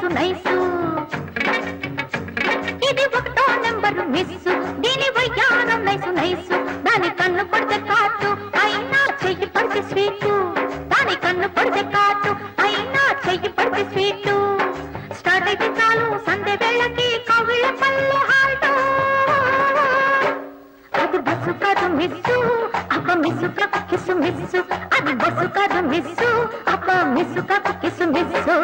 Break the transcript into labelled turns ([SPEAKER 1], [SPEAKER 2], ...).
[SPEAKER 1] nice nice ఇది ఒకటో number miss దీని వయ్యారం నైసు నైసు దాని కన్ను పడితే కాటు అయినా చెయ్యి పడితే స్వీటు దాని కన్ను పడితే కాటు అయినా చెయ్యి పడితే స్వీటు స్టార్ట్ అయితే చాలు సంధ్య వేళకి కవిళ్ళ పల్లె హాల్టో అది బస్సు కాదు మిస్సు అబ్బ మిస్సు కాకు కిసు మిస్సు అది బస్సు కాదు మిస్సు అబ్బ మిస్సు కాకు కిసు మిస్సు